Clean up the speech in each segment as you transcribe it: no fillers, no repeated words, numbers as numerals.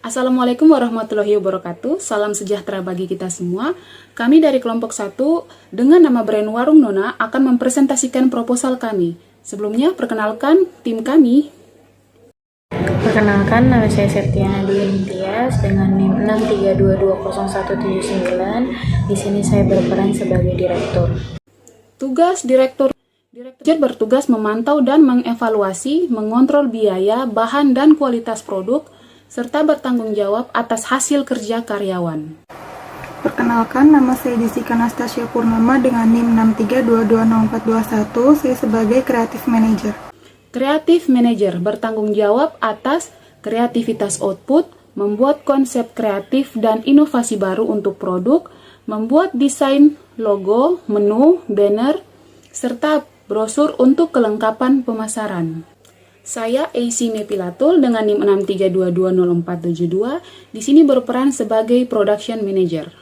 Assalamualaikum warahmatullahi wabarakatuh. Salam sejahtera bagi kita semua. Kami dari kelompok 1 dengan nama brand Warung Nona akan mempresentasikan proposal kami. Sebelumnya, perkenalkan tim kami. Perkenalkan, nama saya Septiana Dwi Tias dengan NIM 632200179. Di sini saya berperan sebagai direktur. Tugas direktur bertugas memantau dan mengevaluasi, mengontrol biaya, bahan dan kualitas produk, serta bertanggung jawab atas hasil kerja karyawan. Perkenalkan, nama saya Jessica Anastasia Purnama dengan NIM 632200421. Saya sebagai Creative Manager. Creative Manager bertanggung jawab atas kreativitas output, membuat konsep kreatif dan inovasi baru untuk produk, membuat desain logo, menu, banner, serta brosur untuk kelengkapan pemasaran. Saya AC Mepilatul dengan NIM 632200472 di sini berperan sebagai Production Manager.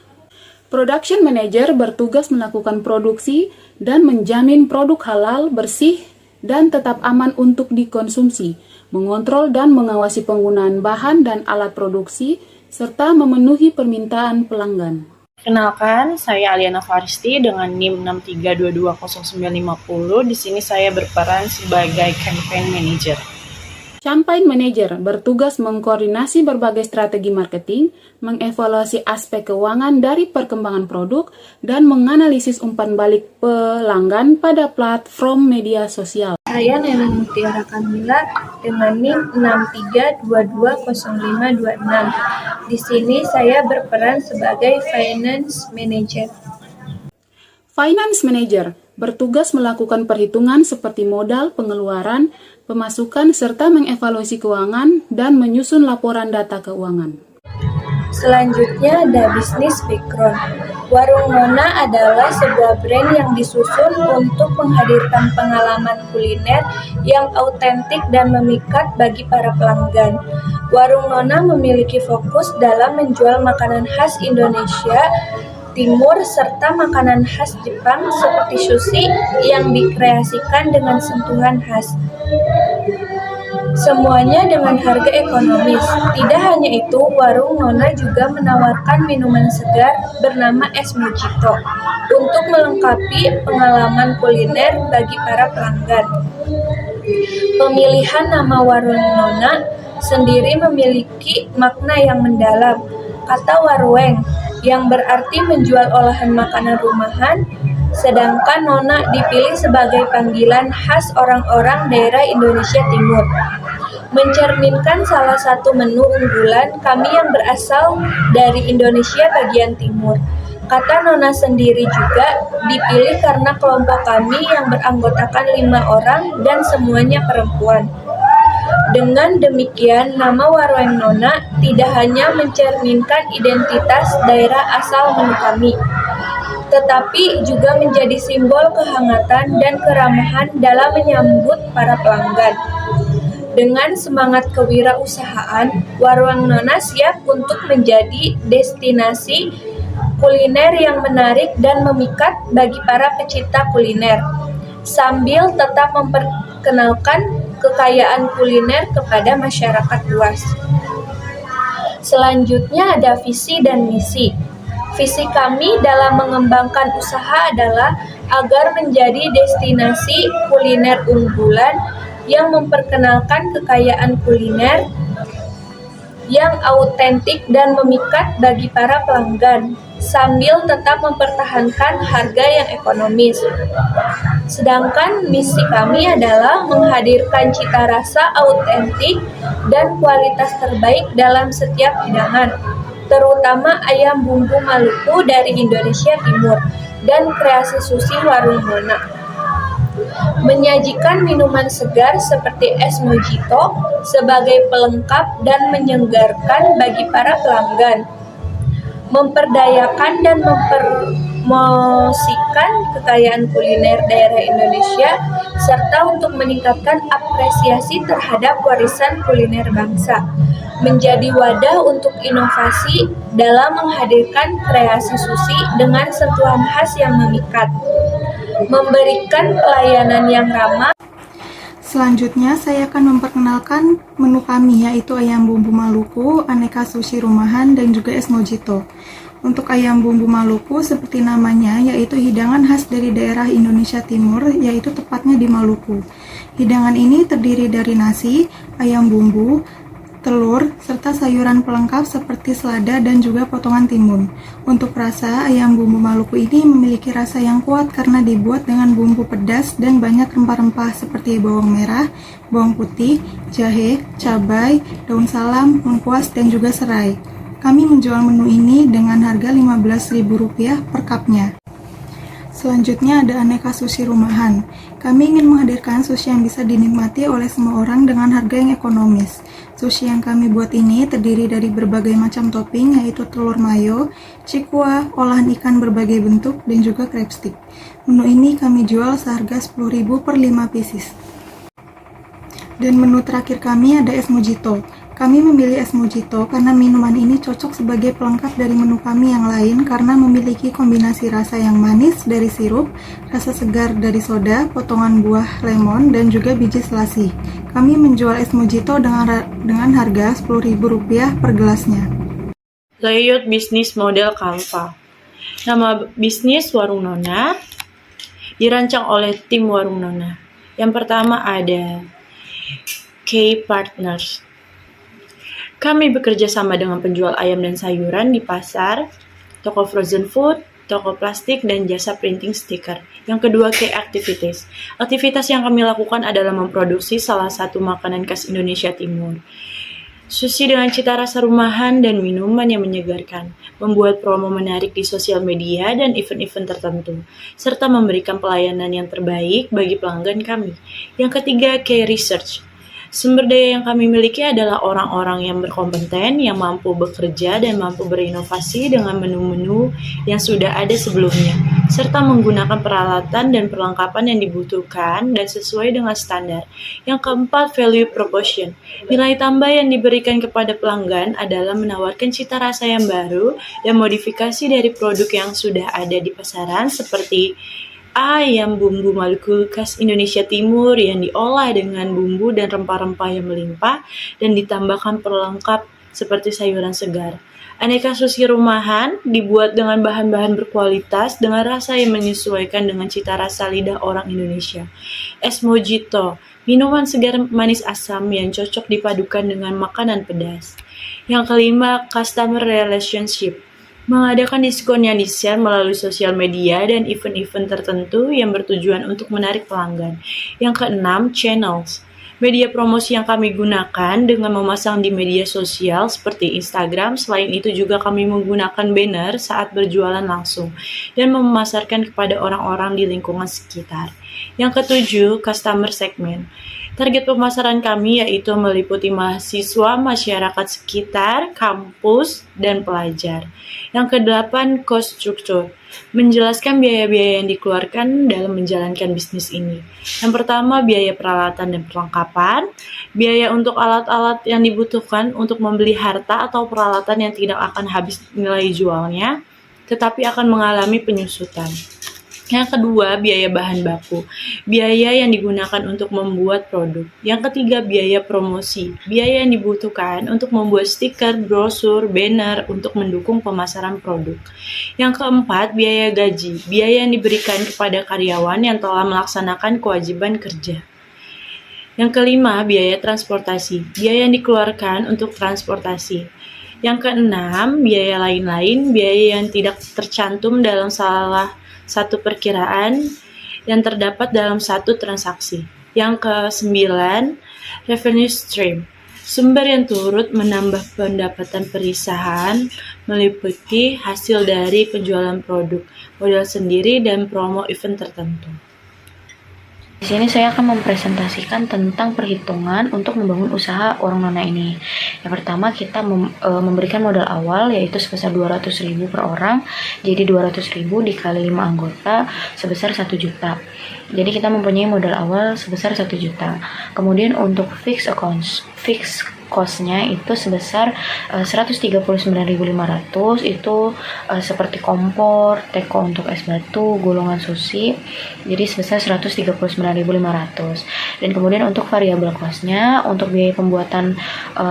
Production Manager bertugas melakukan produksi dan menjamin produk halal, bersih, dan tetap aman untuk dikonsumsi, mengontrol dan mengawasi penggunaan bahan dan alat produksi, serta memenuhi permintaan pelanggan. Kenalkan, saya Aliana Faristi dengan NIM 632200950. Di sini saya berperan sebagai Campaign Manager. Campaign Manager bertugas mengkoordinasi berbagai strategi marketing, mengevaluasi aspek keuangan dari perkembangan produk, dan menganalisis umpan balik pelanggan pada platform media sosial. Saya Nela Mutiara Kamila dengan NIM 632220526. Di sini saya berperan sebagai Finance Manager. Finance Manager bertugas melakukan perhitungan seperti modal, pengeluaran, pemasukan, serta mengevaluasi keuangan dan menyusun laporan data keuangan. Selanjutnya ada bisnis background. Warung Nona adalah sebuah brand yang disusun untuk menghadirkan pengalaman kuliner yang autentik dan memikat bagi para pelanggan. Warung Nona memiliki fokus dalam menjual makanan khas Indonesia Timur serta makanan khas Jepang seperti sushi yang dikreasikan dengan sentuhan khas. Semuanya dengan harga ekonomis. Tidak hanya itu, Warung Nona juga menawarkan minuman segar bernama es mojito untuk melengkapi pengalaman kuliner bagi para pelanggan. Pemilihan nama Warung Nona sendiri memiliki makna yang mendalam. Kata warweng yang berarti menjual olahan makanan rumahan, sedangkan Nona dipilih sebagai panggilan khas orang-orang daerah Indonesia Timur. Mencerminkan salah satu menu unggulan kami yang berasal dari Indonesia bagian timur. Kata Nona sendiri juga dipilih karena kelompok kami yang beranggotakan 5 orang dan semuanya perempuan. Dengan demikian, nama Warung Nona tidak hanya mencerminkan identitas daerah asal menu kami, tetapi juga menjadi simbol kehangatan dan keramahan dalam menyambut para pelanggan. Dengan semangat kewirausahaan, Warung Nona siap untuk menjadi destinasi kuliner yang menarik dan memikat bagi para pecinta kuliner, sambil tetap memperkenalkan kekayaan kuliner kepada masyarakat luas. Selanjutnya ada visi dan misi. Visi kami dalam mengembangkan usaha adalah agar menjadi destinasi kuliner unggulan yang memperkenalkan kekayaan kuliner yang autentik dan memikat bagi para pelanggan, sambil tetap mempertahankan harga yang ekonomis. Sedangkan misi kami adalah menghadirkan cita rasa autentik dan kualitas terbaik dalam setiap hidangan, terutama ayam bumbu Maluku dari Indonesia Timur dan kreasi sushi Warung Nona. Menyajikan minuman segar seperti es mojito sebagai pelengkap dan menyegarkan bagi para pelanggan. Memperdayakan dan mempromosikan kekayaan kuliner daerah Indonesia, serta untuk meningkatkan apresiasi terhadap warisan kuliner bangsa. Menjadi wadah untuk inovasi dalam menghadirkan kreasi sushi dengan sentuhan khas yang memikat. Memberikan pelayanan yang ramah. Selanjutnya, saya akan memperkenalkan menu kami, yaitu ayam bumbu Maluku, aneka sushi rumahan, dan juga es mojito. Untuk ayam bumbu Maluku, seperti namanya, yaitu hidangan khas dari daerah Indonesia Timur, yaitu tepatnya di Maluku. Hidangan ini terdiri dari nasi, ayam bumbu, telur, serta sayuran pelengkap seperti selada dan juga potongan timun. Untuk rasa, ayam bumbu Maluku ini memiliki rasa yang kuat karena dibuat dengan bumbu pedas dan banyak rempah-rempah seperti bawang merah, bawang putih, jahe, cabai, daun salam, lengkuas, dan juga serai. Kami menjual menu ini dengan harga Rp15.000 per cupnya. Selanjutnya ada aneka sushi rumahan. Kami ingin menghadirkan sushi yang bisa dinikmati oleh semua orang dengan harga yang ekonomis. Sushi yang kami buat ini terdiri dari berbagai macam topping, yaitu telur mayo, cikua, olahan ikan berbagai bentuk, dan juga crab stick. Menu ini kami jual seharga Rp10.000 per 5 pieces. Dan menu terakhir kami ada es mojito. Kami memilih es mojito karena minuman ini cocok sebagai pelengkap dari menu kami yang lain karena memiliki kombinasi rasa yang manis dari sirup, rasa segar dari soda, potongan buah lemon, dan juga biji selasi. Kami menjual es mojito dengan harga Rp10.000 per gelasnya. Layout bisnis model Canva. Nama bisnis Warung Nona dirancang oleh tim Warung Nona. Yang pertama ada K Partners. Kami bekerja sama dengan penjual ayam dan sayuran di pasar, toko frozen food, toko plastik, dan jasa printing stiker. Yang kedua, K Activities. Aktivitas yang kami lakukan adalah memproduksi salah satu makanan khas Indonesia Timur. Sushi dengan cita rasa rumahan dan minuman yang menyegarkan, membuat promo menarik di sosial media dan event-event tertentu, serta memberikan pelayanan yang terbaik bagi pelanggan kami. Yang ketiga, K Research. Sumber daya yang kami miliki adalah orang-orang yang berkompeten, yang mampu bekerja dan mampu berinovasi dengan menu-menu yang sudah ada sebelumnya, serta menggunakan peralatan dan perlengkapan yang dibutuhkan dan sesuai dengan standar. Yang keempat, value proposition. Nilai tambah yang diberikan kepada pelanggan adalah menawarkan cita rasa yang baru dan modifikasi dari produk yang sudah ada di pasaran seperti ayam bumbu Maluku khas Indonesia Timur yang diolah dengan bumbu dan rempah-rempah yang melimpah dan ditambahkan pelengkap seperti sayuran segar. Aneka sushi rumahan dibuat dengan bahan-bahan berkualitas dengan rasa yang menyesuaikan dengan cita rasa lidah orang Indonesia. Es mojito, minuman segar manis asam yang cocok dipadukan dengan makanan pedas. Yang kelima, customer relationship. Mengadakan diskon yang di-share melalui sosial media dan event-event tertentu yang bertujuan untuk menarik pelanggan. Yang keenam, channels. Media promosi yang kami gunakan dengan memasang di media sosial seperti Instagram. Selain itu juga kami menggunakan banner saat berjualan langsung dan memasarkan kepada orang-orang di lingkungan sekitar. Yang ketujuh, customer segment. Target pemasaran kami yaitu meliputi mahasiswa, masyarakat sekitar, kampus, dan pelajar. Yang kedelapan, cost structure. Menjelaskan biaya-biaya yang dikeluarkan dalam menjalankan bisnis ini. Yang pertama, biaya peralatan dan perlengkapan. Biaya untuk alat-alat yang dibutuhkan untuk membeli harta atau peralatan yang tidak akan habis nilai jualnya, tetapi akan mengalami penyusutan. Yang kedua, biaya bahan baku, biaya yang digunakan untuk membuat produk. Yang ketiga, biaya promosi, biaya yang dibutuhkan untuk membuat stiker, brosur, banner untuk mendukung pemasaran produk. Yang keempat, biaya gaji, biaya yang diberikan kepada karyawan yang telah melaksanakan kewajiban kerja. Yang kelima, biaya transportasi, biaya yang dikeluarkan untuk transportasi. Yang keenam, biaya lain-lain, biaya yang tidak tercantum dalam salah satu perkiraan yang terdapat dalam satu transaksi. Yang ke-9, revenue stream. Sumber yang turut menambah pendapatan perusahaan meliputi hasil dari penjualan produk, modal sendiri, dan promo event tertentu. Di sini saya akan mempresentasikan tentang perhitungan untuk membangun usaha Warung Nona ini. Yang pertama, kita memberikan modal awal yaitu sebesar 200.000 per orang. Jadi 200.000 dikali 5 anggota sebesar 1 juta. Jadi kita mempunyai modal awal sebesar 1 juta. Kemudian untuk fixed cost-nya itu sebesar 139.500. Itu seperti kompor, teko untuk es batu, gulungan sushi, jadi sebesar 139.500. Dan kemudian untuk variabel cost-nya, untuk biaya pembuatan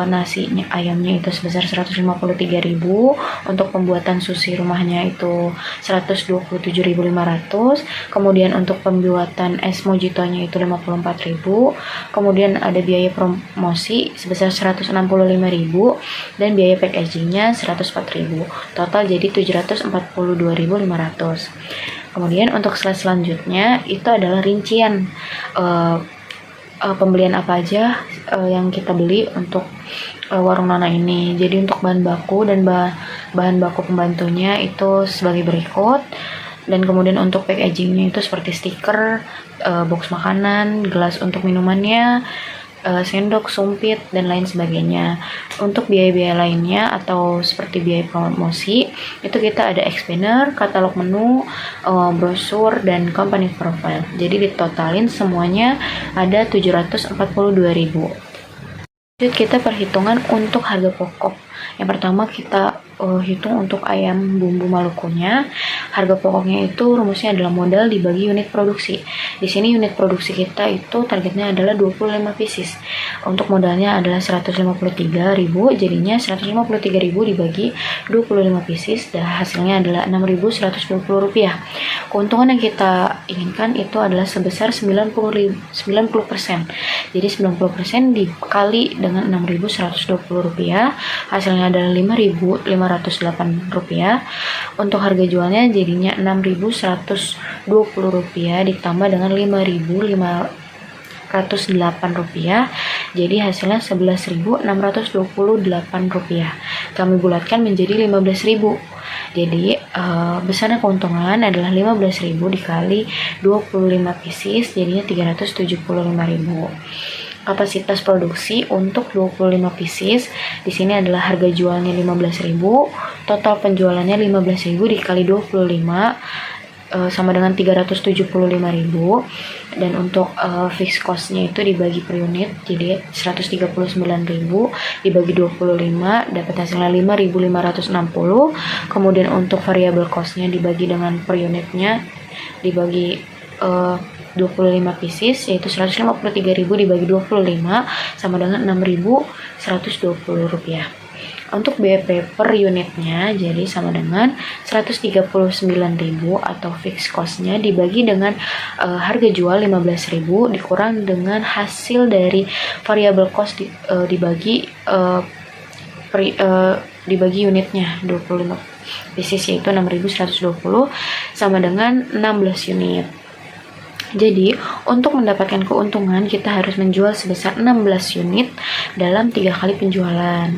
nasinya ayamnya itu sebesar 153.000, untuk pembuatan sushi rumahnya itu 127.500, kemudian untuk pembuatan es mojitonya itu 54.000, kemudian ada biaya promosi sebesar 165.000 dan biaya packagingnya 104.000. Total jadi 742.500. Kemudian untuk slide selanjutnya itu adalah rincian pembelian apa aja yang kita beli untuk warung Nona ini. Jadi untuk bahan baku dan bahan baku pembantunya itu sebagai berikut. Dan kemudian untuk packagingnya itu seperti stiker, box makanan, gelas untuk minumannya, sendok, sumpit, dan lain sebagainya. Untuk biaya-biaya lainnya atau seperti biaya promosi itu kita ada explainer, katalog menu, brosur, dan company profile. Jadi ditotalin semuanya ada 742.000. Lanjut kita perhitungan untuk harga pokok. Yang pertama kita hitung untuk ayam bumbu Malukunya. Harga pokoknya itu rumusnya adalah modal dibagi unit produksi. Di sini unit produksi kita itu targetnya adalah 25 pieces. Untuk modalnya adalah 153.000, jadinya 153.000 dibagi 25 pieces dan hasilnya adalah 6.120 rupiah. Keuntungan yang kita inginkan itu adalah sebesar 90%. Jadi 90% dikali dengan 6.120 rupiah, hasilnya adalah 5.508 rupiah. Untuk harga jualnya jadinya 6.120 rupiah ditambah dengan 5.508 rupiah, jadi hasilnya 11.628 rupiah. Kami bulatkan menjadi 15.000. Jadi besarnya keuntungan adalah 15.000 dikali 25 pieces, jadinya 375.000. Kapasitas produksi untuk 25 pieces di sini adalah harga jualnya 15.000, total penjualannya 15.000 dikali 25 sama dengan 375.000. Dan untuk fixed cost-nya itu dibagi per unit, jadi 139.000 dibagi 25 dapat hasilnya 5.560. Kemudian untuk variable cost-nya dibagi dengan per unitnya dibagi 25 pieces, yaitu 153.000 dibagi 25 sama dengan 6.120 rupiah. Untuk BEP per unitnya jadi sama dengan 139.000 atau fixed cost-nya dibagi dengan harga jual 15.000 dikurang dengan hasil dari variable cost dibagi dibagi unitnya 25 pieces, yaitu 6.120 sama dengan 16 unit. Jadi, untuk mendapatkan keuntungan kita harus menjual sebesar 16 unit dalam 3 kali penjualan.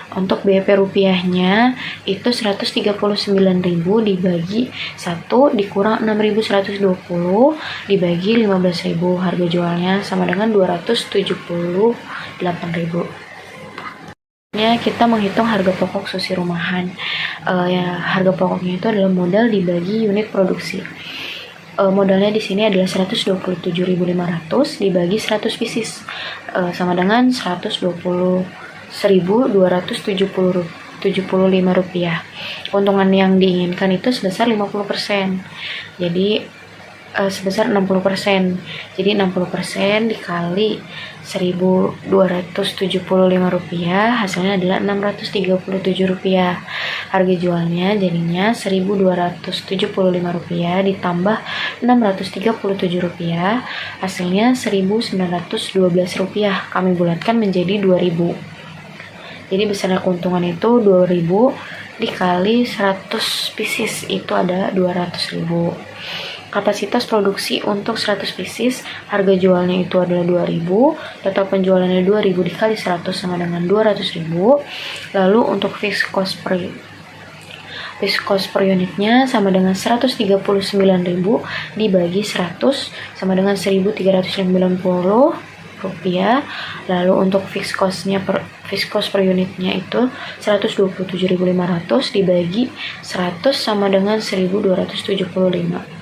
Untuk BEP rupiahnya itu 139.000 dibagi 1 dikurang 6.120 dibagi 15.000. Harga jualnya sama dengan 278.000. Kita menghitung harga pokok sushi rumahan. Harga pokoknya itu adalah modal dibagi unit produksi. Modalnya di sini adalah 127.500 dibagi 100 pieces sama dengan 120.275 rupiah. Keuntungan yang diinginkan itu sebesar 50%. Jadi sebesar 60%. Jadi 60% dikali 1.275 rupiah, hasilnya adalah 637 rupiah. Harga jualnya jadinya 1.275 rupiah ditambah 637 rupiah, hasilnya 1.912 rupiah. Kami bulatkan menjadi 2.000. Jadi besarnya keuntungan itu 2.000 dikali 100 pieces itu ada 200.000. Kapasitas produksi untuk 100 pieces, harga jualnya itu adalah 2.000, total penjualannya 2.000 dikali 100 sama dengan 200.000. Lalu untuk fixed cost per unitnya sama dengan 139.000 dibagi 100 sama dengan 1.390 rupiah. Lalu untuk fixed cost per unitnya itu 127.500 dibagi 100 sama dengan 1.275.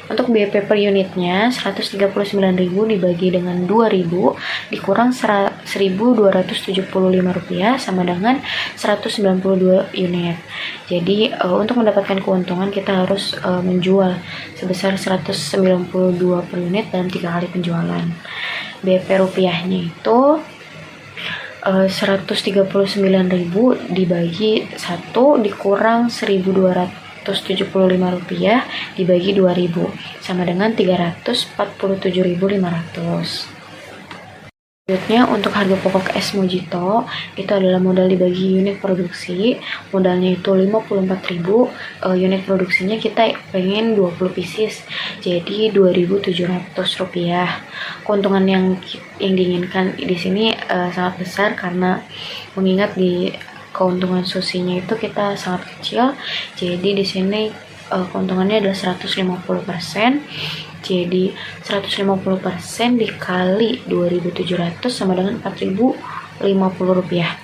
Untuk BEP per unitnya 139.000 dibagi dengan 2.000 dikurang 1.275 rupiah sama dengan 192 unit. Jadi untuk mendapatkan keuntungan kita harus menjual sebesar 192 per unit dalam 3 kali penjualan. BEP rupiahnya itu 139.000 dibagi 1 dikurang 1.275 rupiah dibagi 2.000 sama dengan 347.500. Selanjutnya untuk harga pokok es Mojito itu adalah modal dibagi unit produksi. Modalnya itu 54.000, unit produksinya kita pengen 20 pieces, jadi 2.700 rupiah. Keuntungan yang diinginkan di sini sangat besar karena mengingat di keuntungan susinya itu kita sangat kecil, jadi di sini keuntungannya adalah 150%. Jadi 150% dikali 2.700 sama dengan 4.050 rupiah.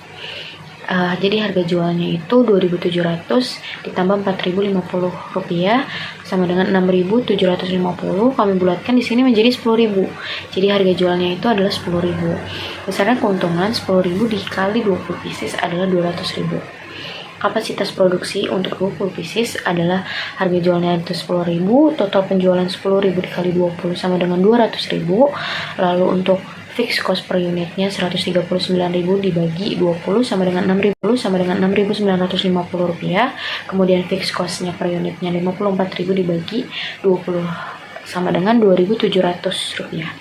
Jadi harga jualnya itu 2.700 ditambah 4.050 rupiah sama dengan 6.750. Kami bulatkan di sini menjadi 10.000. Jadi harga jualnya itu adalah 10.000. Besarnya keuntungan 10.000 dikali 20 pieces adalah 200.000. Kapasitas produksi untuk 20 pieces adalah harga jualnya itu 10.000, total penjualan 10.000 dikali 20 sama dengan 200.000. Lalu untuk fixed cost per unitnya 139.000 dibagi 20 sama dengan 6.000 sama dengan 6.950 rupiah. Kemudian fixed costnya per unitnya 54.000 dibagi 20 sama dengan 2.700 rupiah.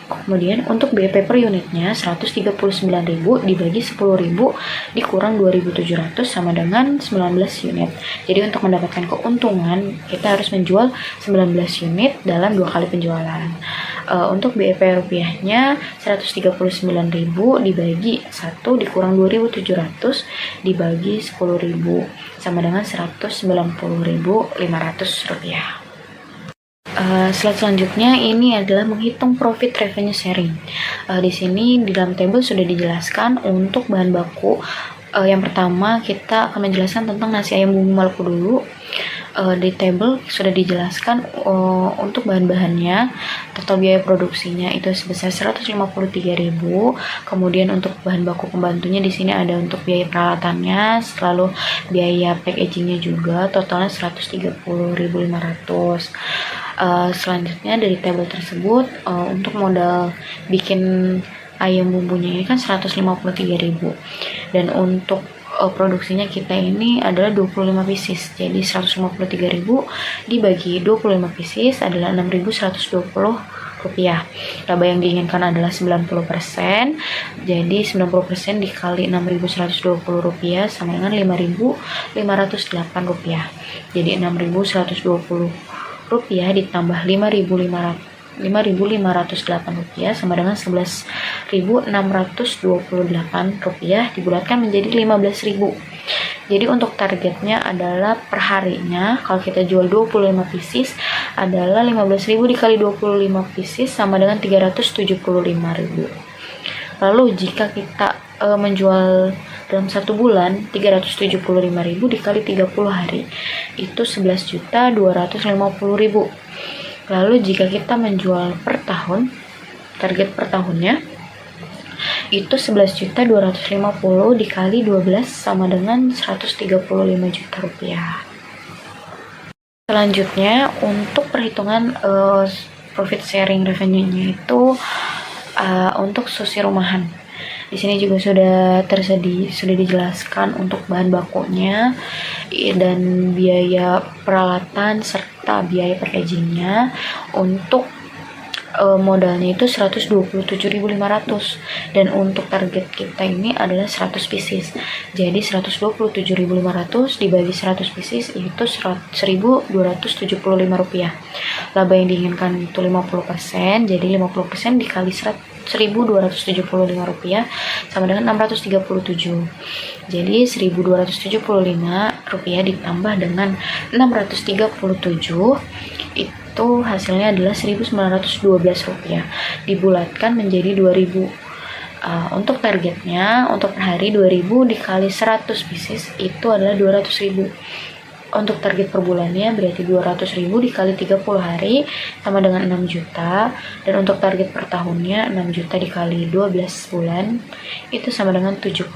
Kemudian untuk BEP per unitnya 139.000 dibagi 10.000 dikurang 2.700 sama dengan 19 unit. Jadi untuk mendapatkan keuntungan kita harus menjual 19 unit dalam 2 kali penjualan. Untuk BEP rupiahnya 139.000 dibagi 1 dikurang 2.700 dibagi 10.000 sama dengan 190.500 rupiah. Slide selanjutnya ini adalah menghitung profit revenue sharing. Di sini di dalam table sudah dijelaskan untuk bahan baku. Yang pertama kita akan menjelaskan tentang nasi ayam bumbu Maluku dulu. Di table sudah dijelaskan untuk bahan-bahannya, total biaya produksinya itu sebesar 153.000. Kemudian untuk bahan baku pembantunya di sini ada untuk biaya peralatannya, selalu biaya packagingnya juga, totalnya 130.500. Selanjutnya dari table tersebut untuk modal bikin ayam bumbunya ini kan 153.000 dan untuk produksinya kita ini adalah 25 pieces, jadi 153.000 dibagi 25 pieces adalah 6.120 rupiah. Laba yang diinginkan adalah 90%, jadi 90% dikali 6.120 rupiah sama dengan 5.508 rupiah. Jadi 6.120 rupiah ditambah 5.508 rupiah sama dengan 11.628 rupiah dibulatkan menjadi 15.000. Jadi untuk targetnya adalah per harinya kalau kita jual 25 pieces adalah 15.000 dikali 25 pieces sama dengan 375.000. Lalu jika kita menjual dalam 1 bulan 375.000 dikali 30 hari itu 11.250.000. Lalu jika kita menjual per tahun, target per tahunnya itu 11.250 dikali 12 sama dengan 135 juta rupiah. Selanjutnya untuk perhitungan profit sharing revenue-nya itu untuk sushi rumahan. Di sini juga sudah dijelaskan untuk bahan bakunya dan biaya peralatan serta biaya packagingnya. Untuk modalnya itu 127.500 dan untuk target kita ini adalah 100 pieces. Jadi 127.500 dibagi 100 pieces itu 1.275 rupiah. Laba yang diinginkan itu 50%, jadi 50% dikali 1.275 rupiah sama dengan 637. Jadi 1.275 rupiah ditambah dengan 637 itu hasilnya adalah 1.912 rupiah dibulatkan menjadi 2.000. Untuk targetnya untuk per hari 2.000 dikali 100 pieces itu adalah 200.000. Untuk target per bulannya berarti 200.000 dikali 30 hari sama dengan 6 juta. Dan untuk target per tahunnya 6 juta dikali 12 bulan itu sama dengan 72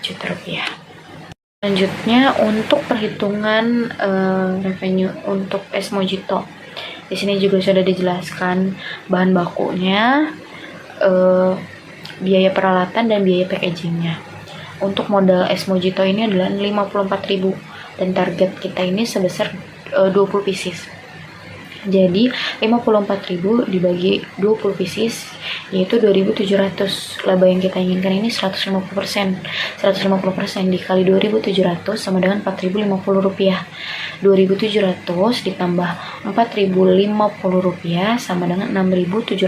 juta rupiah. Selanjutnya untuk perhitungan revenue untuk es mojito. Di sini juga sudah dijelaskan bahan bakunya, biaya peralatan dan biaya packagingnya. Untuk modal es mojito ini adalah 54.000 dan target kita ini sebesar 20 pieces. Jadi 54.000 dibagi 20 pieces yaitu 2.700. Laba yang kita inginkan ini 150%. 150% dikali 2.700 sama dengan 4.050 rupiah. 2.700 ditambah 4.050 rupiah sama dengan 6.750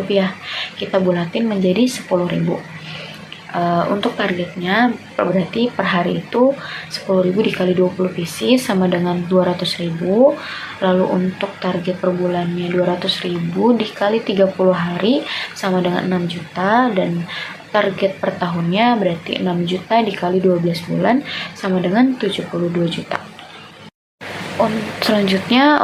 rupiah. Kita bulatin menjadi 10.000. Untuk targetnya berarti per hari itu 10.000 dikali 20 pieces sama dengan 200.000. Lalu untuk target per bulannya 200.000 dikali 30 hari sama dengan 6 juta. Dan target per tahunnya berarti 6 juta dikali 12 bulan sama dengan 72 juta. Selanjutnya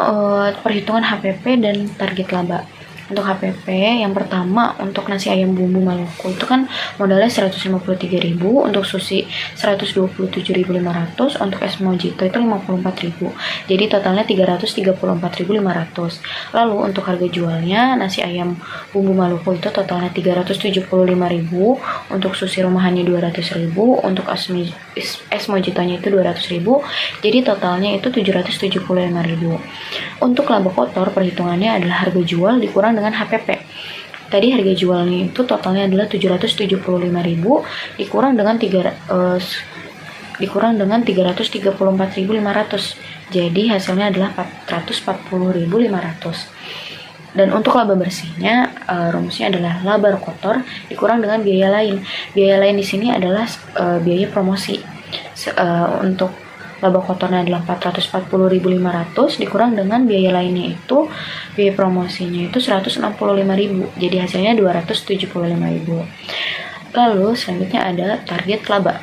perhitungan HPP dan target laba. Untuk HPP yang pertama untuk nasi ayam bumbu Maluku itu kan modalnya 153.000, untuk sushi 127.500, untuk es mojito itu 54.000. Jadi totalnya 334.500. Lalu untuk harga jualnya nasi ayam bumbu Maluku itu totalnya 375.000, untuk sushi rumahannya 200.000, untuk es mojitonya itu 200.000. Jadi totalnya itu 775.000. Untuk laba kotor perhitungannya adalah harga jual dikurang dengan HPP. Tadi harga jualnya itu totalnya adalah 775.000 dikurang dengan 334.500. Jadi hasilnya adalah 440.500. Dan untuk laba bersihnya rumusnya adalah laba kotor dikurang dengan biaya lain. Biaya lain di sini adalah biaya promosi. Untuk laba kotornya adalah 440.500 dikurang dengan biaya lainnya itu biaya promosinya itu 165.000. Jadi hasilnya 275.000. Lalu selanjutnya ada target laba.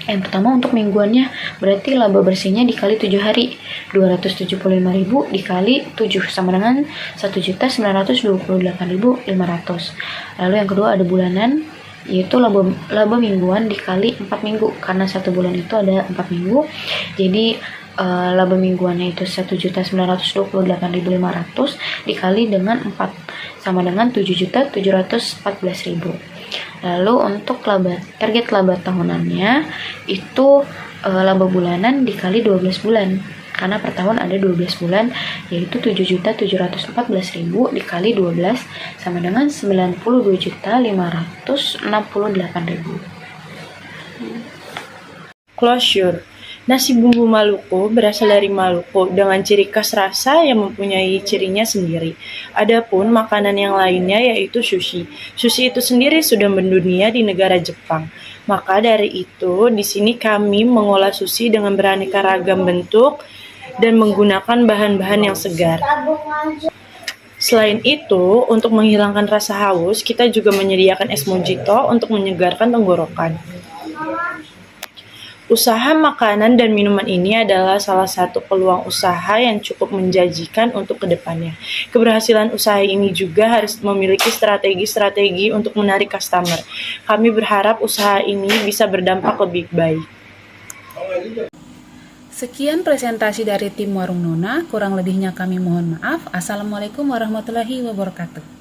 Yang pertama untuk mingguannya berarti laba bersihnya dikali 7 hari, 275.000 dikali 7 sama dengan 1.928.500. Lalu yang kedua ada bulanan, yaitu laba mingguan dikali 4 minggu, karena 1 bulan itu ada 4 minggu. Jadi laba mingguannya itu 1.928.500 dikali dengan 4 sama dengan 7.714.000. Lalu untuk target laba tahunannya itu laba bulanan dikali 12 bulan, karena per tahun ada 12 bulan, yaitu 7.714.000 dikali 12 sama dengan 92.568.000. Closure. Nasi bumbu Maluku berasal dari Maluku dengan ciri khas rasa yang mempunyai cirinya sendiri. Adapun makanan yang lainnya yaitu sushi. Sushi itu sendiri sudah mendunia di negara Jepang. Maka dari itu, di sini kami mengolah sushi dengan beraneka ragam bentuk dan menggunakan bahan-bahan yang segar. Selain itu, untuk menghilangkan rasa haus, kita juga menyediakan es mojito untuk menyegarkan tenggorokan. Usaha makanan dan minuman ini adalah salah satu peluang usaha yang cukup menjanjikan untuk kedepannya. Keberhasilan usaha ini juga harus memiliki strategi-strategi untuk menarik customer. Kami berharap usaha ini bisa berdampak lebih baik. Sekian presentasi dari tim Warung Nona, kurang lebihnya kami mohon maaf. Assalamualaikum warahmatullahi wabarakatuh.